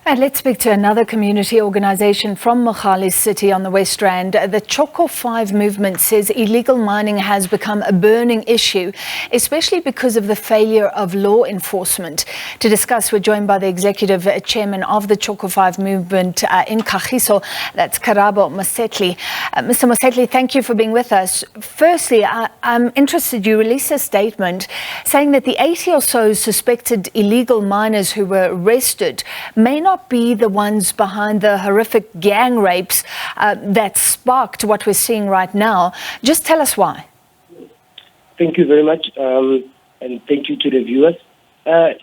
And let's speak to another community organisation from Mogale City on the West Rand. The Choko5 Movement says illegal mining has become a burning issue, especially because of the failure of law enforcement. To discuss, we're joined by the executive chairman of the Choko5 Movement in Kagiso, that's Karabo Mosethi. Mr. Mosethi, thank you for being with us. Firstly, I'm interested, you released a statement saying that the 80 or so suspected illegal miners who were arrested may not be the ones behind the horrific gang rapes that sparked what we're seeing right now. Just tell us why. Thank you very much, and thank you to the viewers.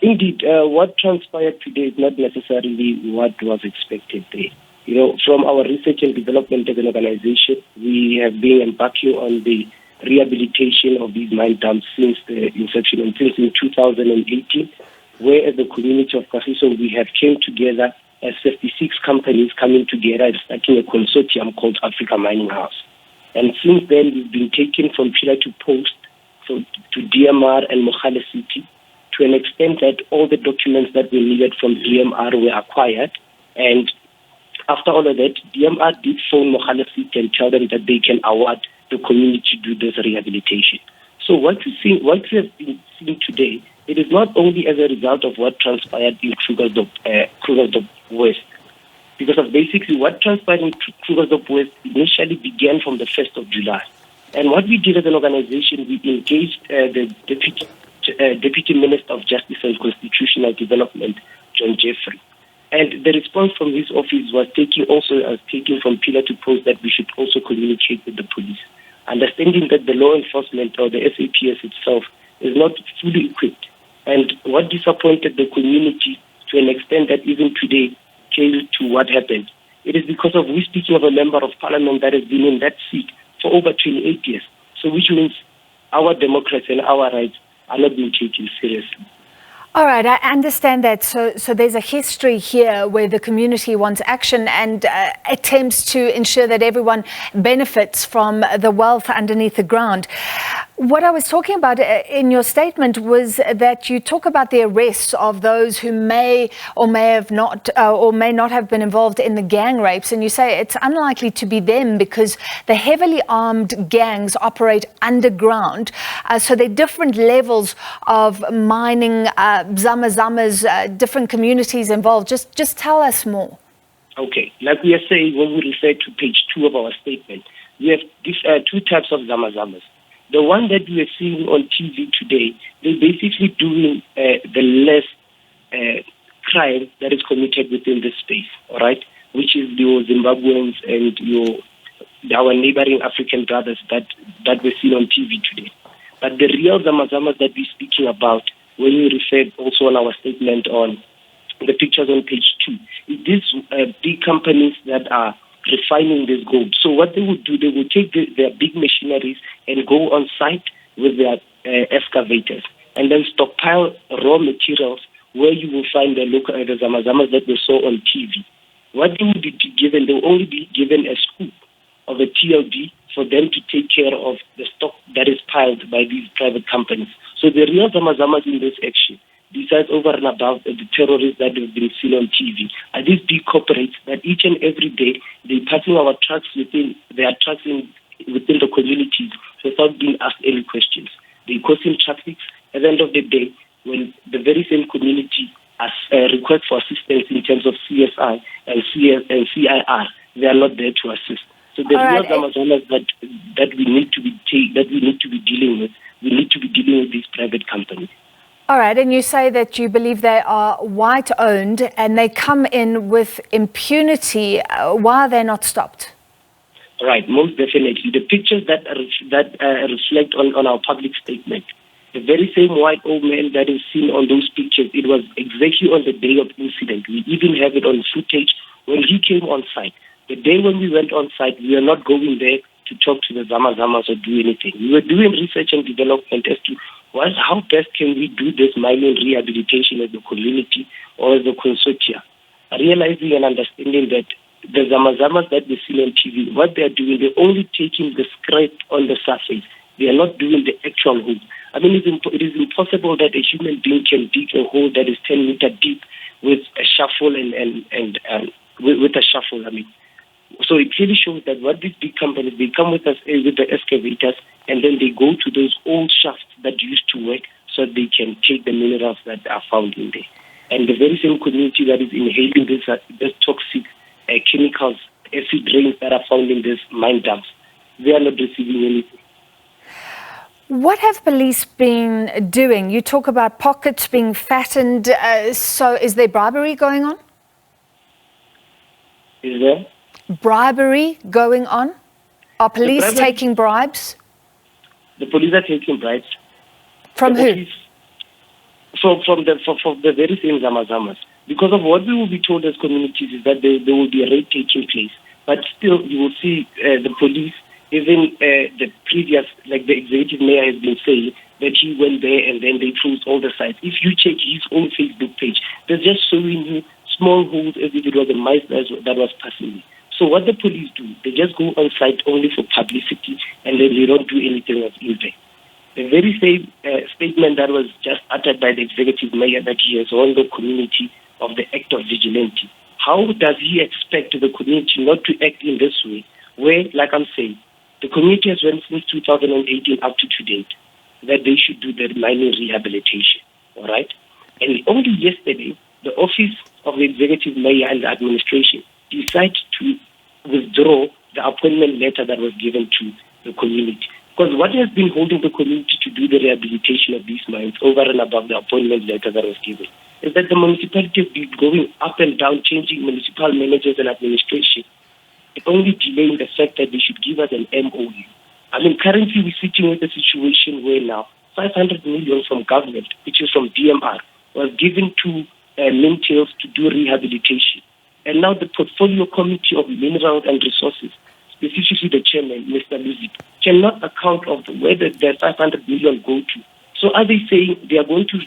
Indeed, what transpired today is not necessarily what was expected there. You know, from our research and development as an organization, we have been embarking on the rehabilitation of these mine dumps since the inception, and since in 2018. Where as the community of Kagiso, we have came together as 56 companies coming together and starting a consortium called Africa Mining House. And since then, we've been taken from pillar to post to DMR and Mogale City to an extent that all the documents that were needed from DMR were acquired. And after all of that, DMR did phone Mogale City and tell them that they can award the community to do this rehabilitation. So what we have been seeing today, it is not only as a result of what transpired in Krugersdorp West, because of basically what transpired in Krugersdorp West initially began from the 1st of July. And what we did as an organization, we engaged the Deputy Minister of Justice and Constitutional Development, John Jeffrey. And the response from his office was taking from pillar to post that we should also communicate with the police, understanding that the law enforcement or the SAPS itself is not fully equipped. And what disappointed the community to an extent that even today came to what happened, it is because of we speaking of a member of parliament that has been in that seat for over 28 years. So which means our democracy and our rights are not being taken seriously. All right, I understand that. So there's a history here where the community wants action and attempts to ensure that everyone benefits from the wealth underneath the ground. What I was talking about in your statement was that you talk about the arrests of those who may not have been involved in the gang rapes, and you say it's unlikely to be them because the heavily armed gangs operate underground. So there are different levels of mining, zamazamas, different communities involved. Just tell us more. Okay, like we are saying when we refer to page 2 of our statement, we have two types of zamazamas. The one that we are seeing on TV today, they're basically doing the less crime that is committed within this space, all right? Which is your Zimbabweans and our neighboring African brothers that we're seeing on TV today. But the real zamazamas that we're speaking about, when we refer also on our statement on the pictures on page 2, it is big companies that are refining this gold. So what they would do, they would take their big machineries and go on site with their excavators and then stockpile raw materials where you will find the zamazamas that we saw on TV. What they will be given, they will only be given a scoop of a TLD for them to take care of the stock that is piled by these private companies. So the real zamazamas in this action, besides over and above the terrorists that have been seen on TV, are these big corporates that each and every day they're passing our trucks within the communities without being asked any questions. They're causing traffic. At the end of the day, when the very same community has request for assistance in terms of CSI and CIR, they are not there to assist. So the real zamazamas that we need to be dealing with, we need to be dealing with these private companies. All right, and you say that you believe they are white-owned and they come in with impunity. Why are they not stopped? Right, most definitely. The pictures that reflect on our public statement, the very same white old man that is seen on those pictures, it was exactly on the day of incident. We even have it on footage when he came on site. The day when we went on site, we are not going there to talk to the zamazamas or do anything. We were doing research and development as to how best can we do this mining rehabilitation as a community or as a consortia, realizing and understanding that the zamazamas that we see on TV, what they are doing, they're only taking the scrape on the surface. They are not doing the actual hole. I mean, it is impossible that a human being can dig a hole that is 10 meters deep with a shuffle and with a shuffle. I mean, so it clearly shows that what these big companies, they come with us with the excavators, and then they go to those old shafts that used to work, so they can take the minerals that are found in there. And the very same community that is inhaling this toxic chemicals, acid rains that are found in these mine dumps, they are not receiving anything. What have police been doing? You talk about pockets being fattened. So is there bribery going on? Is there? Bribery going on? Are police taking bribes? The police are taking bribes. From who? From the very same zamazamas. Because of what we will be told as communities is that there will be a raid taking place. But still, you will see the police, even the previous, like the executive mayor has been saying, that he went there and then they closed all the sites. If you check his own Facebook page, they're just showing you small holes as if it was a mice that was passing. So what the police do, they just go on site only for publicity, and then they don't do anything of impact. The very same statement that was just uttered by the executive mayor, that he has warned the community of the act of vigilante. How does he expect the community not to act in this way, where, like I'm saying, the community has went since 2018 up to date that they should do the mining rehabilitation, all right? And only yesterday, the office of the executive mayor and the administration decided to withdraw the appointment letter that was given to the community. Because what has been holding the community to do the rehabilitation of these mines over and above the appointment letter that was given is that the municipality has been going up and down, changing municipal managers and administration, only delaying the fact that they should give us an MOU. I mean, currently we're sitting with a situation where now 500 million from government, which is from DMR, was given to Mintails to do rehabilitation. And now the portfolio committee of minerals and resources, specifically the chairman, Mr. Luzik, cannot account of where the 500 million go to. So are they saying they are going to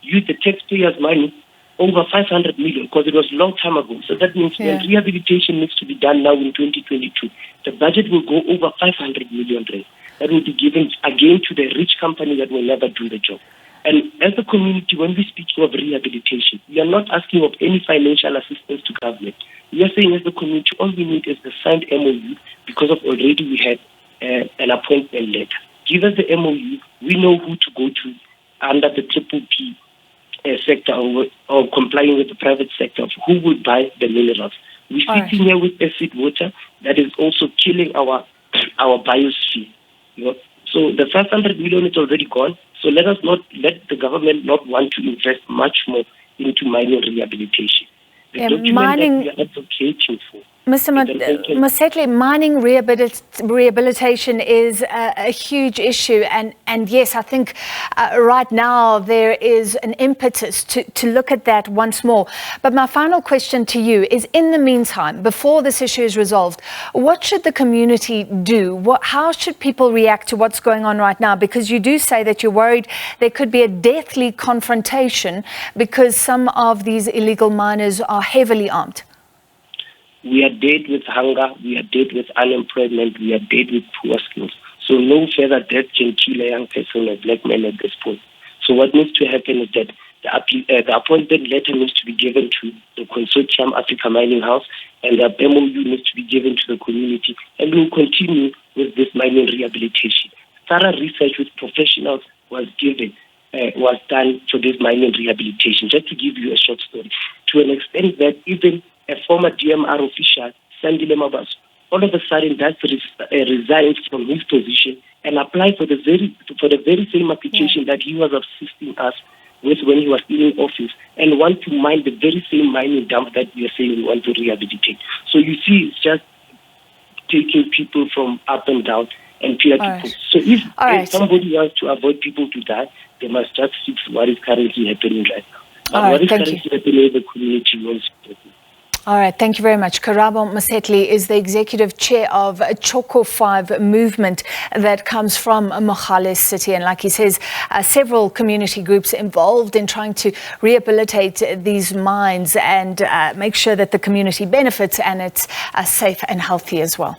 use the taxpayers' money over 500 million, because it was a long time ago. So that means when rehabilitation needs to be done now in 2022, the budget will go over 500 million rand. That will be given again to the rich company that will never do the job. And as a community, when we speak of rehabilitation, we are not asking of any financial assistance to government. We are saying as a community, all we need is the signed MOU, because of already we had an appointment letter. Give us the MOU, we know who to go to under the Triple P sector or complying with the private sector of who will buy the minerals. We're sitting here with acid water that is also killing our biosphere. You know? So the 500 million is already gone. So let the government not want to invest much more into mining rehabilitation. The document that we are advocating for. Mr. Mosethi, mining rehabilitation is a huge issue, and yes, I think right now there is an impetus to look at that once more. But my final question to you is, in the meantime, before this issue is resolved, what should the community do? How should people react to what's going on right now? Because you do say that you're worried there could be a deathly confrontation because some of these illegal miners are heavily armed. We are dead with hunger, we are dead with unemployment, we are dead with poor skills. So no further death can kill a young person or black man at this point. So what needs to happen is that the appointment letter needs to be given to the Consortium Africa Mining House, and the MOU needs to be given to the community, and we will continue with this mining rehabilitation. Thorough research with professionals was done for this mining rehabilitation. Just to give you a short story, to an extent that even a former DMR official, Sandile Mabaso, all of a sudden resigns from his position and applied for the very same application that he was assisting us with when he was in office, and want to mine the very same mining dump that we are saying we want to rehabilitate. So you see, it's just taking people from up and down and peer people. So if somebody wants to avoid people to die, they must just fix what is currently happening right now. What is currently happening in the community wants to happen. All right, thank you very much. Karabo Mosethi is the executive chair of Choko5 Movement that comes from Mogale City. And like he says, several community groups involved in trying to rehabilitate these mines and make sure that the community benefits and it's safe and healthy as well.